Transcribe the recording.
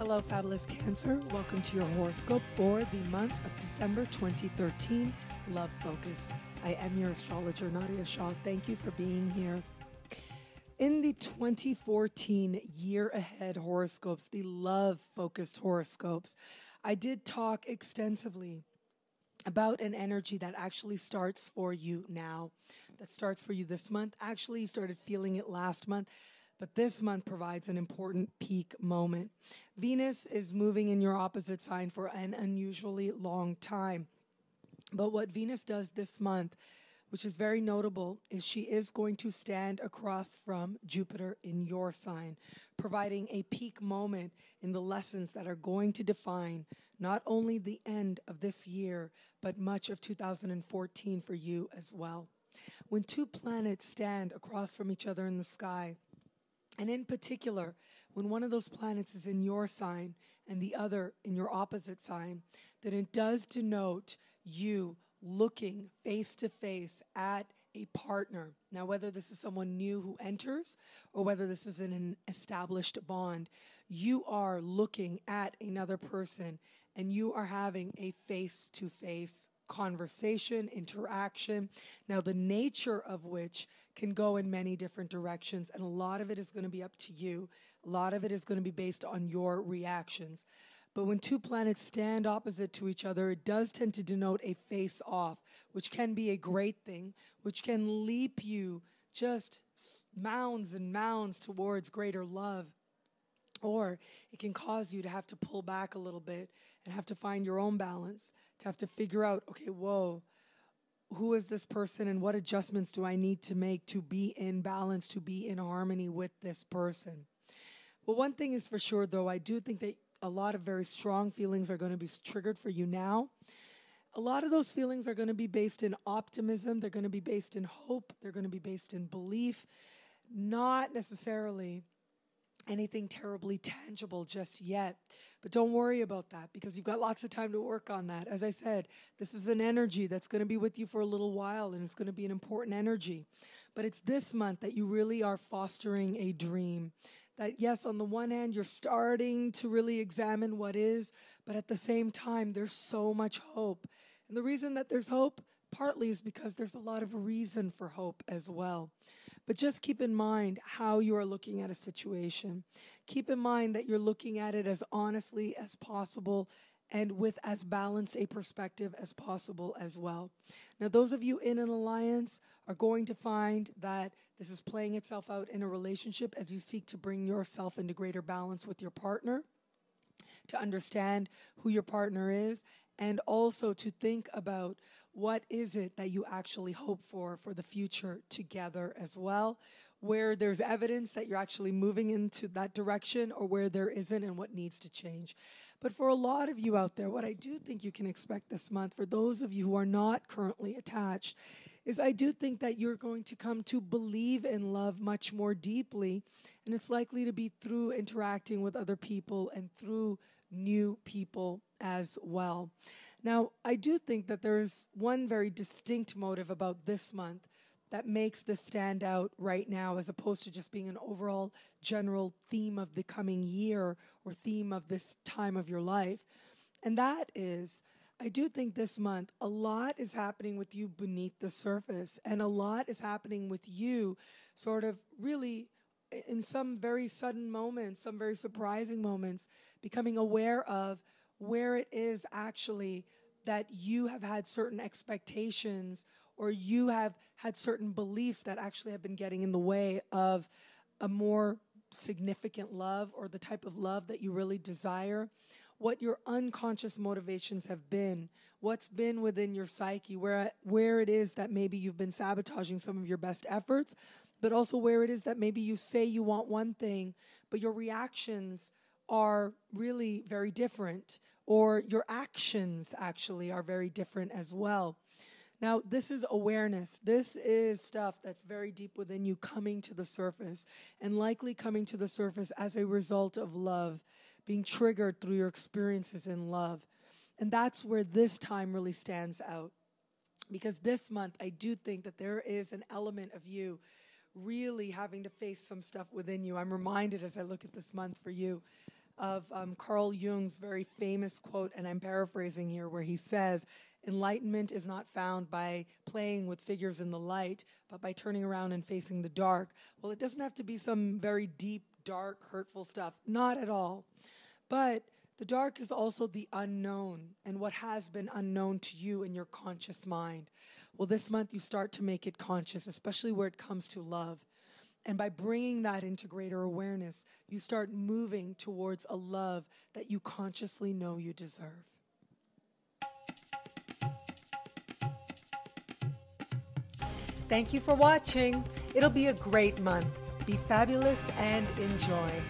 Hello, fabulous Cancer. Welcome to your horoscope for the month of December 2013, Love Focus. I am your astrologer, Nadiya Shah. Thank you for being here. In the 2014 year ahead horoscopes, the love-focused horoscopes, I did talk extensively about an energy that actually starts for you now, that starts for you this month. Actually, you started feeling it last month, but this month provides an important peak moment. Venus is moving in your opposite sign for an unusually long time. But what Venus does this month, which is very notable, is she is going to stand across from Jupiter in your sign, providing a peak moment in the lessons that are going to define not only the end of this year, but much of 2014 for you as well. When two planets stand across from each other in the sky, and in particular, when one of those planets is in your sign and the other in your opposite sign, then it does denote you looking face to face at a partner. Now, whether this is someone new who enters or whether this is an established bond, you are looking at another person and you are having a face-to-face conversation, interaction. Now, the nature of which can go in many different directions, and a lot of it is going to be up to you. A lot of it is going to be based on your reactions. But when two planets stand opposite to each other, it does tend to denote a face-off, which can be a great thing, which can leap you just mounds and mounds towards greater love. Or it can cause you to have to pull back a little bit and have to find your own balance, to have to figure out, okay, whoa, who is this person and what adjustments do I need to make to be in balance, to be in harmony with this person? Well, one thing is for sure, though, I do think that a lot of very strong feelings are going to be triggered for you now. A lot of those feelings are going to be based in optimism. They're going to be based in hope. They're going to be based in belief, not necessarily anything terribly tangible just yet. But don't worry about that because you've got lots of time to work on that. As I said, this is an energy that's going to be with you for a little while and it's going to be an important energy. But it's this month that you really are fostering a dream. That yes, on the one hand, you're starting to really examine what is, but at the same time, there's so much hope. And the reason that there's hope partly is because there's a lot of reason for hope as well. But just keep in mind how you are looking at a situation. Keep in mind that you're looking at it as honestly as possible and with as balanced a perspective as possible as well. Now, those of you in an alliance are going to find that this is playing itself out in a relationship as you seek to bring yourself into greater balance with your partner, to understand who your partner is, and also to think about what is it that you actually hope for the future together as well, where there's evidence that you're actually moving into that direction or where there isn't and what needs to change. But for a lot of you out there, what I do think you can expect this month, for those of you who are not currently attached, is I do think that you're going to come to believe in love much more deeply, and it's likely to be through interacting with other people and through new people as well. Now, I do think that there is one very distinct motive about this month that makes this stand out right now as opposed to just being an overall general theme of the coming year or theme of this time of your life. And that is, I do think this month a lot is happening with you beneath the surface, and a lot is happening with you sort of really in some very sudden moments, some very surprising moments, becoming aware of where it is actually that you have had certain expectations or you have had certain beliefs that actually have been getting in the way of a more significant love or the type of love that you really desire, what your unconscious motivations have been, what's been within your psyche, where it is that maybe you've been sabotaging some of your best efforts, but also where it is that maybe you say you want one thing, but your reactions are really very different, or your actions actually are very different as well. Now, this is awareness. This is stuff that's very deep within you coming to the surface, and likely coming to the surface as a result of love, being triggered through your experiences in love. And that's where this time really stands out. Because this month, I do think that there is an element of you really having to face some stuff within you. I'm reminded as I look at this month for you of Carl Jung's very famous quote, and I'm paraphrasing here, where he says, "Enlightenment is not found by playing with figures in the light, but by turning around and facing the dark." Well, it doesn't have to be some very deep, dark, hurtful stuff. Not at all. But the dark is also the unknown and what has been unknown to you in your conscious mind. Well, this month you start to make it conscious, especially where it comes to love. And by bringing that into greater awareness, you start moving towards a love that you consciously know you deserve. Thank you for watching. It'll be a great month. Be fabulous and enjoy.